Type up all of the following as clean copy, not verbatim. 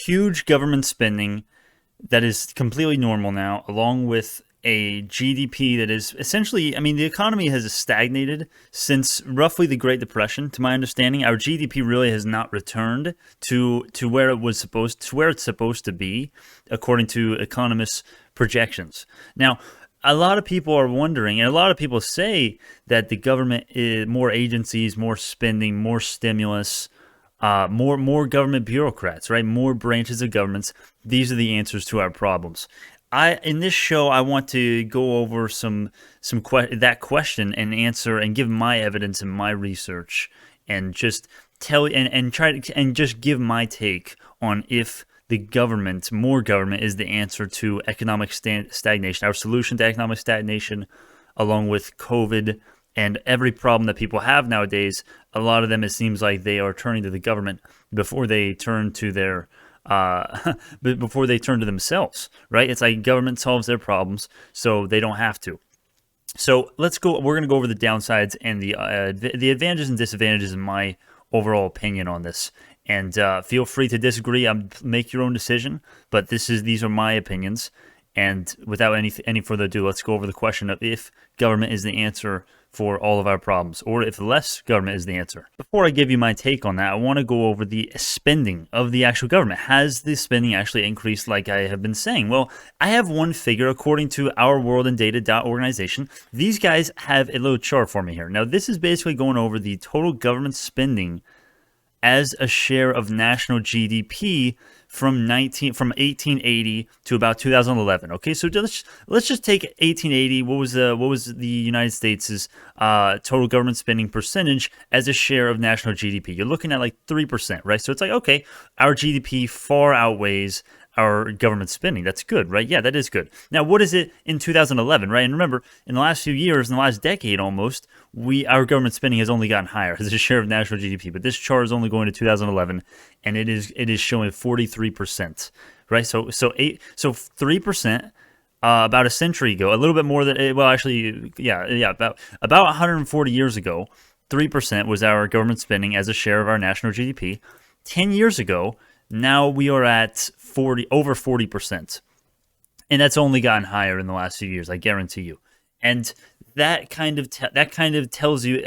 huge government spending that is completely normal now, along with a GDP that is essentially, I mean, the economy has stagnated since roughly the Great Depression. To my understanding, our GDP really has not returned to where it was supposed to where it's supposed to be, according to economists' projections. Now, a lot of people are wondering, and a lot of people say that the government is more agencies, more spending, more stimulus, more government bureaucrats, right? More branches of governments. These are the answers to our problems. In this show, I want to go over that question and answer and give my evidence and my research and just tell and try to and just give my take on if more government is the answer to economic stagnation, our solution to economic stagnation, along with COVID and every problem that people have nowadays. A lot of them, it seems like they are turning to the government before they turn to before they turn to themselves, right? It's like government solves their problems, so they don't have to. So let's go. We're going to go over the downsides and the advantages and disadvantages in my overall opinion on this. And feel free to disagree. Make your own decision. But these are my opinions. And without any further ado, let's go over the question of if government is the answer for all of our problems, or if less government is the answer. Before I give you my take on that, I want to go over the spending of the actual government. Has the spending actually increased like I have been saying? Well, I have one figure according to Our World and Data organization. These guys have a little chart for me here. Now, this is basically going over the total government spending as a share of national GDP from 1880 to about 2011. Okay, so let's just take 1880. What was the United States' total government spending percentage as a share of national GDP? You're looking at like 3%, right? So it's like, okay, our GDP far outweighs our government spending. That's good, right? Yeah, that is good. Now, what is it in 2011, right? And remember, in the last few years, in the last decade almost, our government spending has only gotten higher as a share of national GDP. But this chart is only going to 2011, and it is showing 43%, right? So 3%. About a century ago, a little bit more than, well, actually, about 140 years ago, 3% was our government spending as a share of our national GDP. 10 years ago, now we are at over 40%. And that's only gotten higher in the last few years, I guarantee you. And that kind of tells you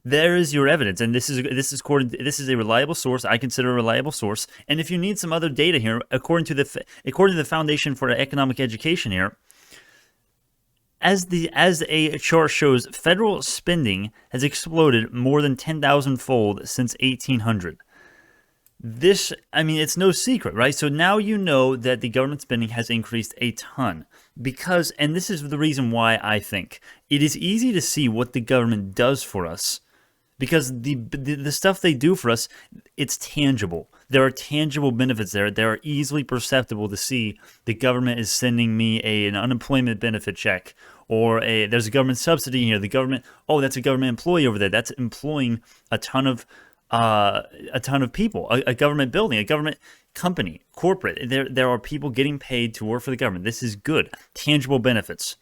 there is your evidence. And this is a reliable source. I consider a reliable source. And if you need some other data here, according to the Foundation for Economic Education here, as a chart shows, federal spending has exploded more than 10,000-fold since 1800. This, I mean, it's no secret, right? So now you know that the government spending has increased a ton because, and this is the reason why I think it is easy to see what the government does for us because the stuff they do for us, it's tangible. There are tangible benefits there. They are easily perceptible to see. The government is sending me an unemployment benefit check, or there's a government subsidy here. The government, oh, that's a government employee over there. That's employing a ton of people, a government building, a government company, corporate. There are people getting paid to work for the government. This is good, tangible benefits.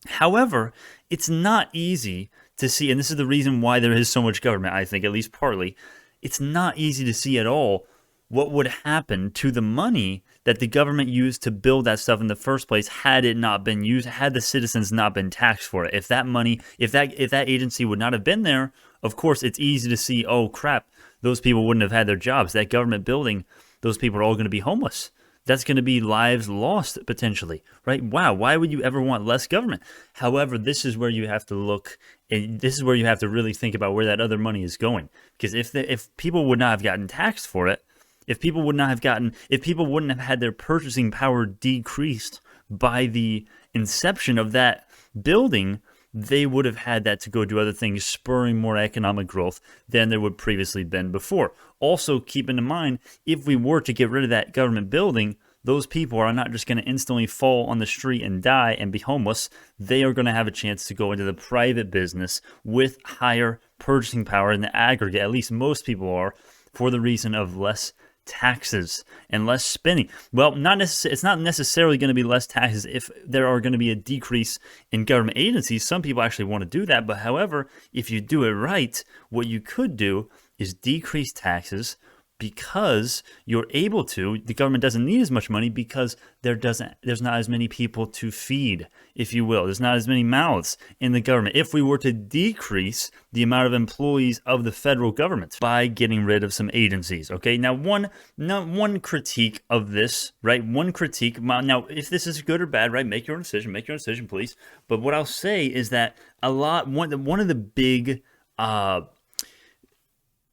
However, it's not easy to see, and this is the reason why there is so much government, I think, at least partly. It's not easy to see at all what would happen to the money that the government used to build that stuff in the first place had it not been used, had the citizens not been taxed for it. If that money, if that agency would not have been there, of course, it's easy to see, oh, crap, those people wouldn't have had their jobs. That government building, those people are all going to be homeless. That's going to be lives lost, potentially, right? Wow, why would you ever want less government? However, this is where you have to look, and this is where you have to really think about where that other money is going. Because if people would not have gotten taxed for it, if people wouldn't have had their purchasing power decreased by the inception of that building, they would have had that to go do other things, spurring more economic growth than there would previously been before. Also, keep in mind, if we were to get rid of that government building, those people are not just going to instantly fall on the street and die and be homeless. They are going to have a chance to go into the private business with higher purchasing power in the aggregate. At least most people are, for the reason of less taxes and less spending. Well, it's not necessarily going to be less taxes if there are going to be a decrease in government agencies. Some people actually want to do that, but however, if you do it right, what you could do is decrease taxes, because you're able to. The government doesn't need as much money because there's not as many people to feed, if you will. There's not as many mouths in the government. If we were to decrease the amount of employees of the federal government by getting rid of some agencies, okay? Now, one critique of this, right? One critique. Now, if this is good or bad, right? Make your own decision, please. But what I'll say is that one of the big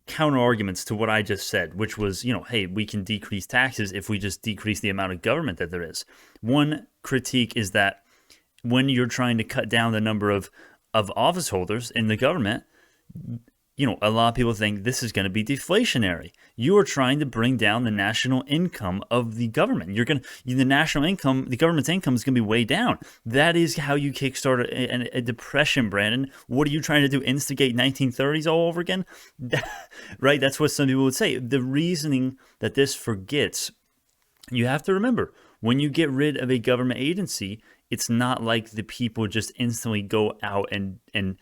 counter arguments to what I just said, which was, hey, we can decrease taxes if we just decrease the amount of government that there is. One critique is that when you're trying to cut down the number of office holders in the government, a lot of people think this is going to be deflationary. You are trying to bring down the national income of the government. The national income, the government's income is going to be way down. That is how you kickstart a depression, Brandon. What are you trying to do? Instigate 1930s all over again? Right? That's what some people would say. The reasoning that this forgets, you have to remember, when you get rid of a government agency, it's not like the people just instantly go out and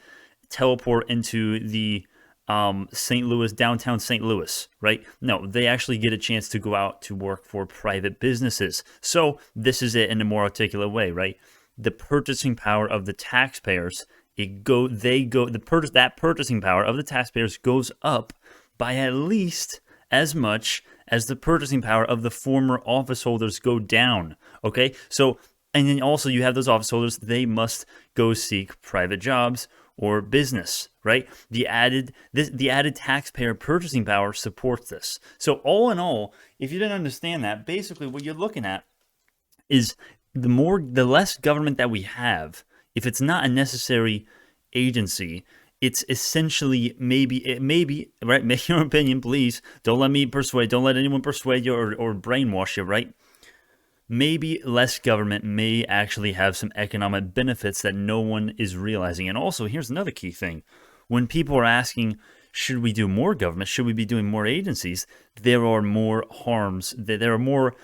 teleport into the downtown St. Louis, right? No, they actually get a chance to go out to work for private businesses. So this is it in a more articulate way, right? The purchasing power of the taxpayers, that purchasing power of the taxpayers goes up by at least as much as the purchasing power of the former office holders go down, okay? So, and then also you have those office holders, they must go seek private jobs or business, right? The added taxpayer purchasing power supports this. So all in all, if you didn't understand that, basically what you're looking at is the less government that we have, if it's not a necessary agency, it's essentially maybe, right? Make your own opinion, please. Don't let anyone persuade you or brainwash you, right? Maybe less government may actually have some economic benefits that no one is realizing. And also, here's another key thing. When people are asking, should we do more government? Should we be doing more agencies? There are more harms. There are more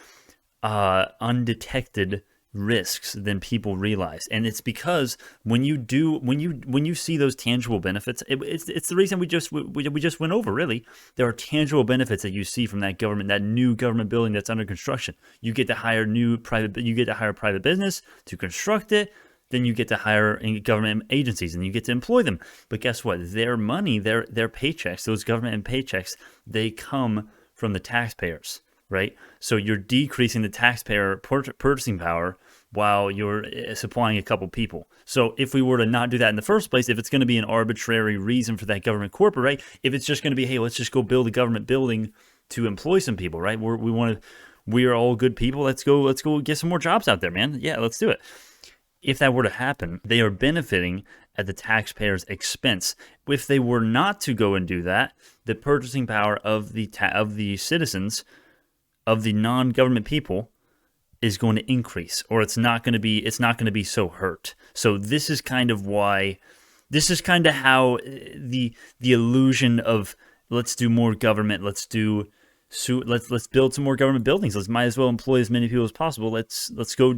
undetected risks than people realize. And it's because when you see those tangible benefits, it's the reason we just went over, really. There are tangible benefits that you see from that new government building that's under construction. You get to hire private business to construct it. Then you get to hire government agencies and you get to employ them. But guess what? Their money, their paychecks, those government paychecks, they come from the taxpayers, right? So you're decreasing the taxpayer purchasing power while you're supplying a couple people. So if we were to not do that in the first place, if it's going to be an arbitrary reason for that government corporate, right? If it's just going to be, hey, let's just go build a government building to employ some people, right? We are all good people. Let's go get some more jobs out there, man. Yeah, let's do it. If that were to happen, they are benefiting at the taxpayer's expense. If they were not to go and do that, the purchasing power of the citizens, of the non-government people, is going to increase, or it's not going to be so hurt. So this is kind of how the illusion of let's do more government, let's build some more government buildings. Let's might as well employ as many people as possible. Let's go.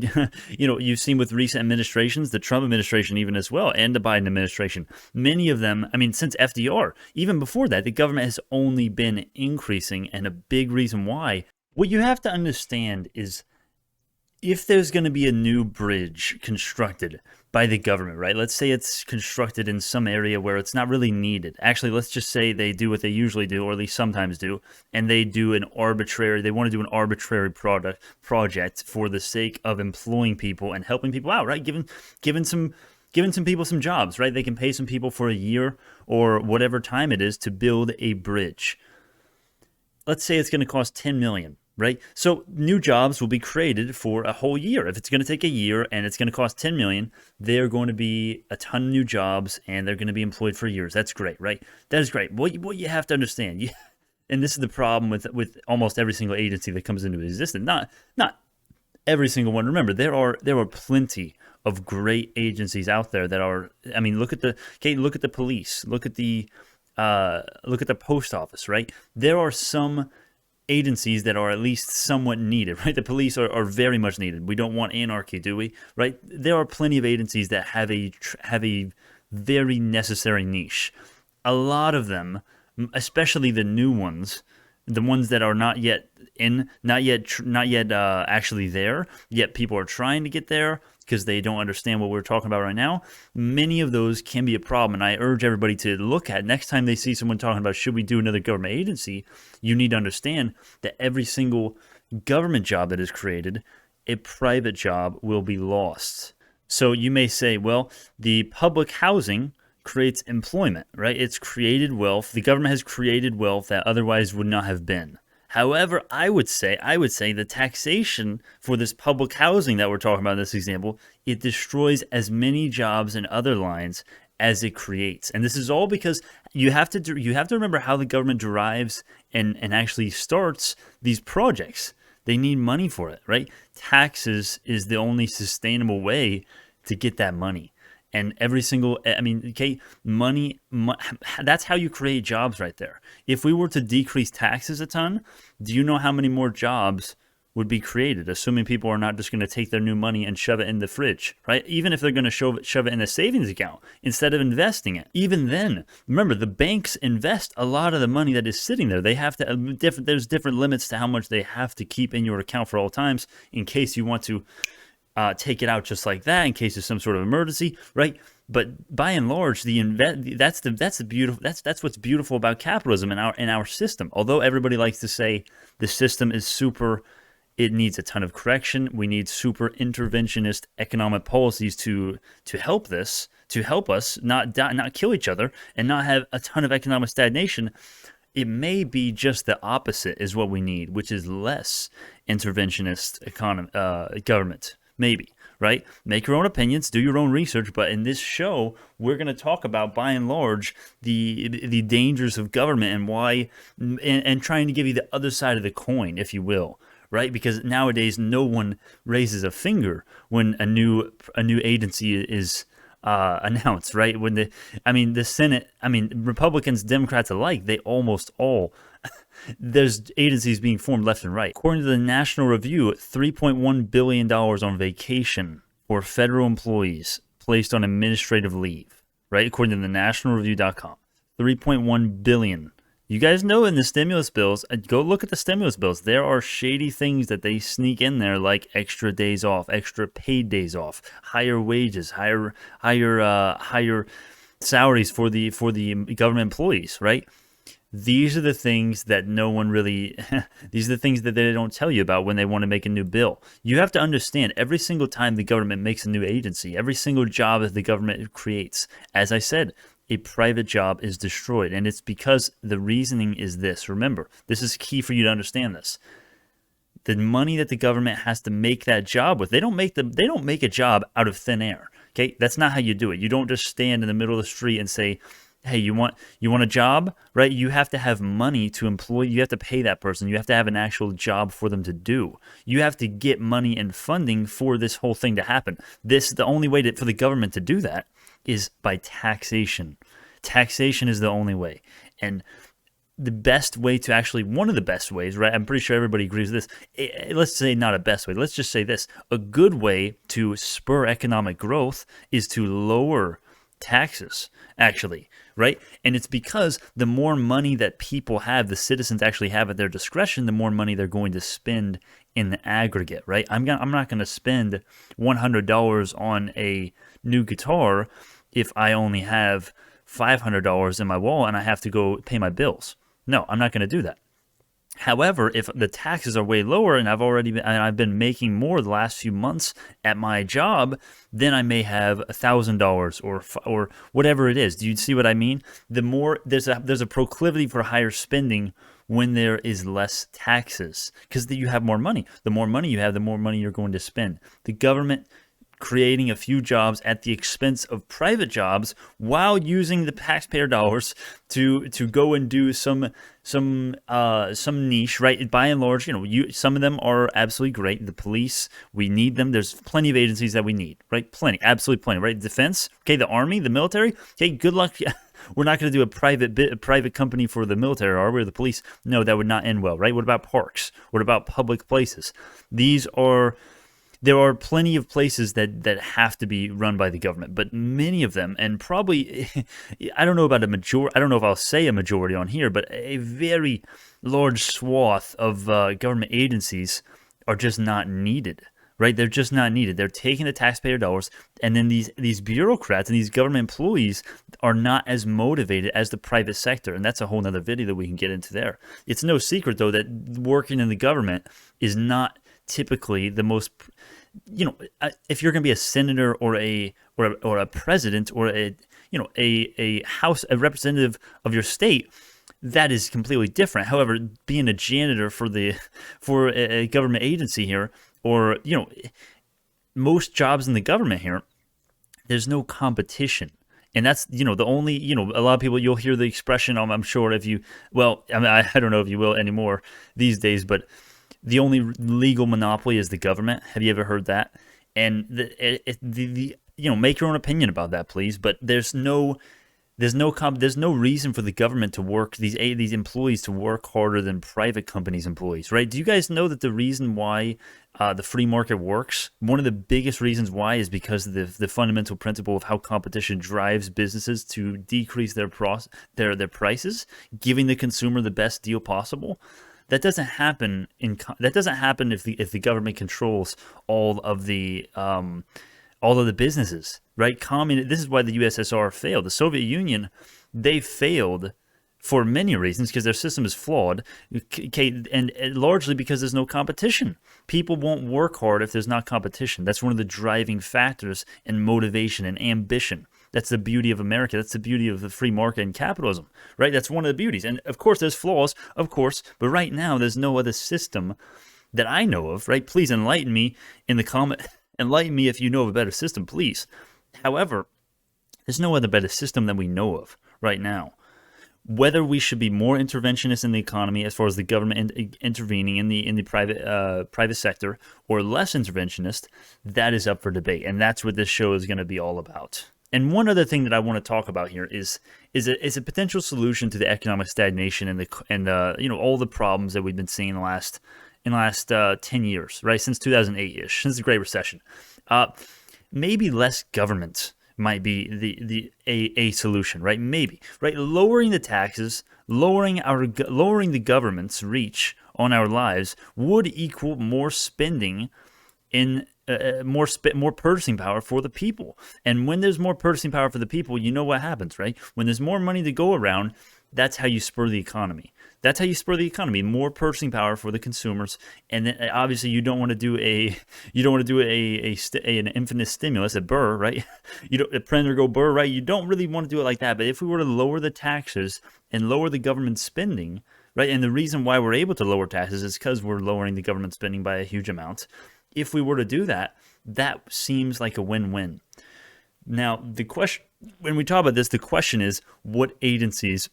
You've seen with recent administrations, the Trump administration even as well, and the Biden administration. Many of them, since FDR, even before that, the government has only been increasing, and a big reason why. What you have to understand is, if there's going to be a new bridge constructed by the government, right? Let's say it's constructed in some area where it's not really needed. Actually, let's just say they do what they usually do, or at least sometimes do, and they want to do an arbitrary project for the sake of employing people and helping people out, right? Giving some people some jobs, right? They can pay some people for a year or whatever time it is to build a bridge. Let's say it's going to cost $10 million. Right? So new jobs will be created for a whole year. If it's going to take a year and it's going to cost $10 million, there are going to be a ton of new jobs and they're going to be employed for years. That's great, right? That is great. What you have to understand, and this is the problem with almost every single agency that comes into existence. Not every single one. Remember, there are plenty of great agencies out there that are. Look at the police. Look at the post office. Right? There are some agencies that are at least somewhat needed, right? The police are very much needed. We don't want anarchy, do we? Right? There are plenty of agencies that have a very necessary niche. A lot of them, especially the new ones, the ones that are not yet actually there, yet people are trying to get there because they don't understand what we're talking about right now. Many of those can be a problem, and I urge everybody to look at next time they see someone talking about should we do another government agency. You need to understand that every single government job that is created, a private job will be lost. So you may say, well, the public housing creates employment, right? It's created wealth. The government has created wealth that otherwise would not have been. However, I would say the taxation for this public housing that we're talking about in this example, it destroys as many jobs in other lines as it creates. And this is all because you have to remember how the government derives and actually starts these projects. They need money for it, right? Taxes is the only sustainable way to get that money. And money, that's how you create jobs right there. If we were to decrease taxes a ton, do you know how many more jobs would be created, assuming people are not just going to take their new money and shove it in the fridge, right? Even if they're going to shove it in a savings account instead of investing it. Even then, remember, the banks invest a lot of the money that is sitting there. They have to, there's different limits to how much they have to keep in your account for all times in case you want to take it out just like that in case of some sort of emergency, right? But by and large, that's what's beautiful about capitalism in our system. Although everybody likes to say the system is super, it needs a ton of correction. We need super interventionist economic policies to help us not kill each other and not have a ton of economic stagnation. It may be just the opposite is what we need, which is less interventionist government. Maybe, right? Make your own opinions, do your own research. But in this show, we're going to talk about, by and large, the dangers of government and why, and trying to give you the other side of the coin, if you will, right? Because nowadays, no one raises a finger when a new agency is announced, right? When the Senate, Republicans, Democrats alike, they almost all. There's agencies being formed left and right. According to the National Review, $3.1 billion on vacation for federal employees placed on administrative leave, right? According to the nationalreview.com, $3.1 billion. You guys know in the stimulus bills, go look at the stimulus bills. There are shady things that they sneak in there, like extra days off, extra paid days off, higher wages, higher salaries for the government employees, right? These are the things that no one really, these are the things that they don't tell you about when they want to make a new bill. You have to understand every single time the government makes a new agency, every single job that the government creates, as I said, a private job is destroyed. And it's because the reasoning is this. Remember, this is key for you to understand this. The money that the government has to make that job with, they don't make a job out of thin air. Okay, that's not how you do it. You don't just stand in the middle of the street and say, hey, you want a job, right? You have to have money to employ. You have to pay that person. You have to have an actual job for them to do. You have to get money and funding for this whole thing to happen. The only way for the government to do that is by taxation. Taxation is the only way. And the best way to actually, one of the best ways, right? I'm pretty sure everybody agrees with this. Let's say not a best way. Let's just say this. A good way to spur economic growth is to lower taxes, actually, right? And it's because the more money that people have, the citizens actually have at their discretion, the more money they're going to spend in the aggregate, right? I'm not going to spend $100 on a new guitar if I only have $500 in my wallet and I have to go pay my bills. No, I'm not going to do that. However, if the taxes are way lower and I've been making more the last few months at my job, then I may have $1,000 or whatever it is. Do you see what I mean? The more there's a proclivity for higher spending when there is less taxes because you have more money. The more money you have, the more money you're going to spend. The government creating a few jobs at the expense of private jobs while using the taxpayer dollars to go and do some niche, right? By and large, some of them are absolutely great. The police, we need them. There's plenty of agencies that we need, right? Plenty, absolutely plenty, right? Defense, okay, the army, the military, okay, good luck. We're not going to do a private company for the military, are we? Or the police? No, that would not end well, right? What about parks? What about public places? These are there are plenty of places that have to be run by the government, but many of them, and probably, I don't know about a majority, I don't know if I'll say a majority on here, but a very large swath of government agencies are just not needed. Right, they're just not needed. They're taking the taxpayer dollars, and then these bureaucrats and these government employees are not as motivated as the private sector, and that's a whole nother video that we can get into there. It's no secret though that working in the government is not typically the most, if you're going to be a senator or a president or a house, a representative of your state, that is completely different. However, being a janitor for a government agency here, or most jobs in the government here, there's no competition. And that's, the only, a lot of people, you'll hear the expression, I'm sure if you, well, I mean, I don't know if you will anymore these days, but the only legal monopoly is the government. Have you ever heard that? And make your own opinion about that, please. But there's no reason for the government to work, these employees to work harder than private companies' employees, right? Do you guys know that the reason why the free market works, one of the biggest reasons why, is because of the fundamental principle of how competition drives businesses to decrease their prices, giving the consumer the best deal possible? That doesn't happen if the government controls all of the businesses, right? This is why the USSR failed. The Soviet Union, they failed for many reasons because their system is flawed, and largely because there's no competition. People won't work hard if there's not competition. That's one of the driving factors in motivation and ambition. That's the beauty of America. That's the beauty of the free market and capitalism, right? That's one of the beauties. And of course, there's flaws, of course, but right now there's no other system that I know of, right? Please enlighten me in the comment. Enlighten me if you know of a better system, please. However, there's no other better system that we know of right now. Whether we should be more interventionist in the economy as far as the government intervening in the private sector, or less interventionist, that is up for debate, and that's what this show is going to be all about. And one other thing that I want to talk about here is a potential solution to the economic stagnation and all the problems that we've been seeing in the last 10 years, right? Since 2008-ish, since the Great Recession. Maybe less government might be a solution, right? Maybe, right? Lowering the taxes, lowering the government's reach on our lives would equal more spending in more purchasing power for the people. And when there's more purchasing power for the people, you know what happens, right? When there's more money to go around, that's how you spur the economy. That's how you spur the economy. More purchasing power for the consumers, and then obviously you don't want to do an infinite stimulus, a burr, right? A Prender go burr, right? You don't really want to do it like that. But if we were to lower the taxes and lower the government spending, right? And the reason why we're able to lower taxes is because we're lowering the government spending by a huge amount. If we were to do that, that seems like a win-win. Now, the question, when we talk about this, the question is, what agencies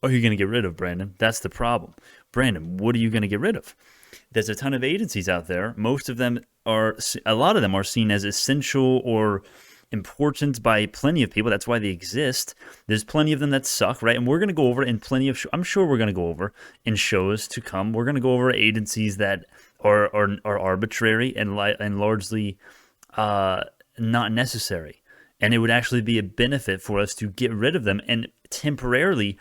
are you going to get rid of, Brandon? That's the problem. Brandon, what are you going to get rid of? There's a ton of agencies out there. A lot of them are seen as essential or important by plenty of people. That's why they exist. There's plenty of them that suck, right? And we're going to go over in plenty of, I'm sure we're going to go over in shows to come. We're going to go over agencies that are arbitrary and largely not necessary. And it would actually be a benefit for us to get rid of them and temporarily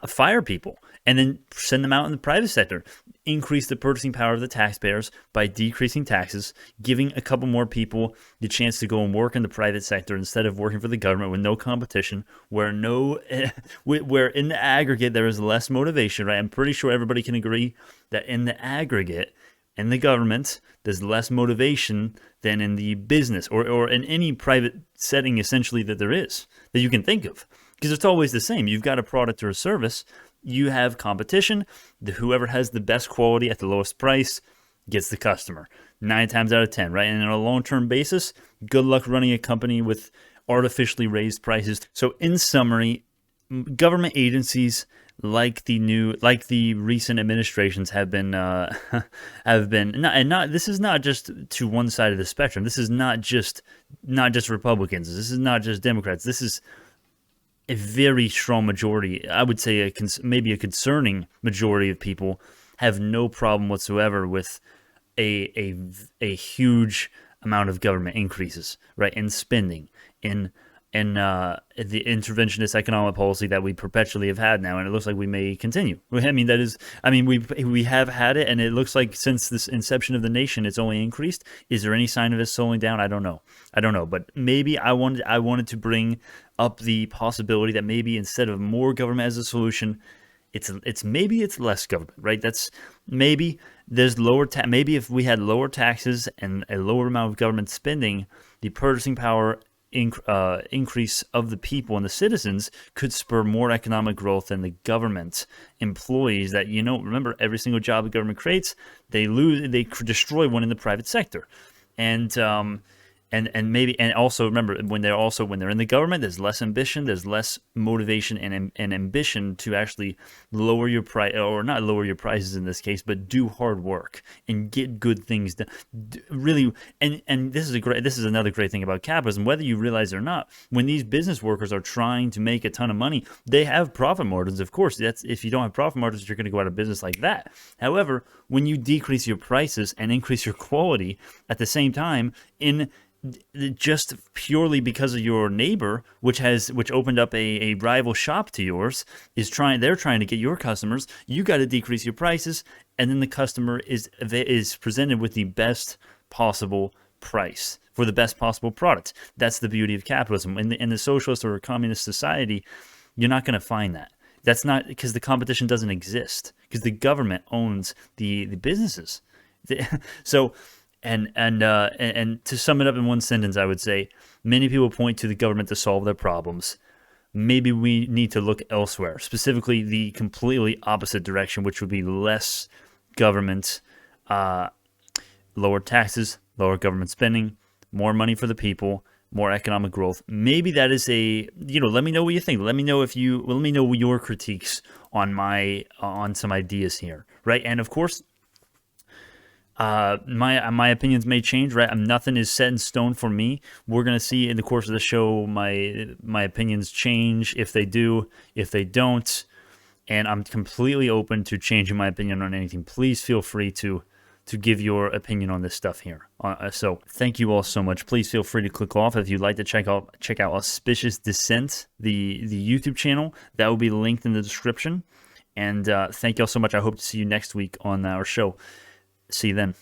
fire people and then send them out in the private sector. Increase the purchasing power of the taxpayers by decreasing taxes, giving a couple more people the chance to go and work in the private sector instead of working for the government with no competition, where in the aggregate there is less motivation, right? I'm pretty sure everybody can agree that in the aggregate, in the government, there's less motivation than in the business or in any private setting, essentially, that there is, that you can think of. Because it's always the same. You've got a product or a service. You have competition. Whoever has the best quality at the lowest price gets the customer. 9 times out of 10, right? And on a long-term basis, good luck running a company with artificially raised prices. So in summary, government agencies like the recent administrations have been this is not just to one side of the spectrum. This is not just Republicans. This is not just Democrats. This is a very strong majority. I would say maybe a concerning majority of people have no problem whatsoever with a huge amount of government increases, right, in spending, in the interventionist economic policy that we perpetually have had now, and it looks like we may continue. I mean, that is, I mean, we have had it, and it looks like since this inception of the nation, it's only increased. Is there any sign of it slowing down? I don't know. But maybe I wanted to bring up the possibility that maybe instead of more government as a solution, it's less government, right? That's maybe there's maybe if we had lower taxes and a lower amount of government spending, the purchasing power increase of the people and the citizens could spur more economic growth than the government employees that, remember, every single job the government creates, they destroy one in the private sector. And also remember, when they're in the government, there's less ambition, there's less motivation and ambition to actually lower your price, or not lower your prices in this case, but do hard work and get good things done. Really, and this is another great thing about capitalism, whether you realize it or not. When these business workers are trying to make a ton of money, they have profit margins. Of course, that's if you don't have profit margins, you're going to go out of business like that. However, when you decrease your prices and increase your quality at the same time, in just purely because of your neighbor, which opened up a rival shop to yours, they're trying to get your customers. You got to decrease your prices, and then the customer is presented with the best possible price for the best possible product. That's the beauty of capitalism. In the socialist or communist society, you're not going to find that. That's not because the competition doesn't exist, because the government owns the businesses. So. And to sum it up in one sentence, I would say many people point to the government to solve their problems. Maybe we need to look elsewhere, specifically the completely opposite direction, which would be less government, lower taxes, lower government spending, more money for the people, more economic growth. Maybe that is let me know what you think. Let me know your critiques on some ideas here, right? And of course, my opinions may change, right? Nothing is set in stone for me. We're gonna see in the course of the show my opinions change, if they do, if they don't, and I'm completely open to changing my opinion on anything. Please feel free to give your opinion on this stuff here. So thank you all so much. Please feel free to click off if you'd like to check out Auspicious Dissent, the YouTube channel. That will be linked in the description. And thank you all so much. I hope to see you next week on our show. See you then.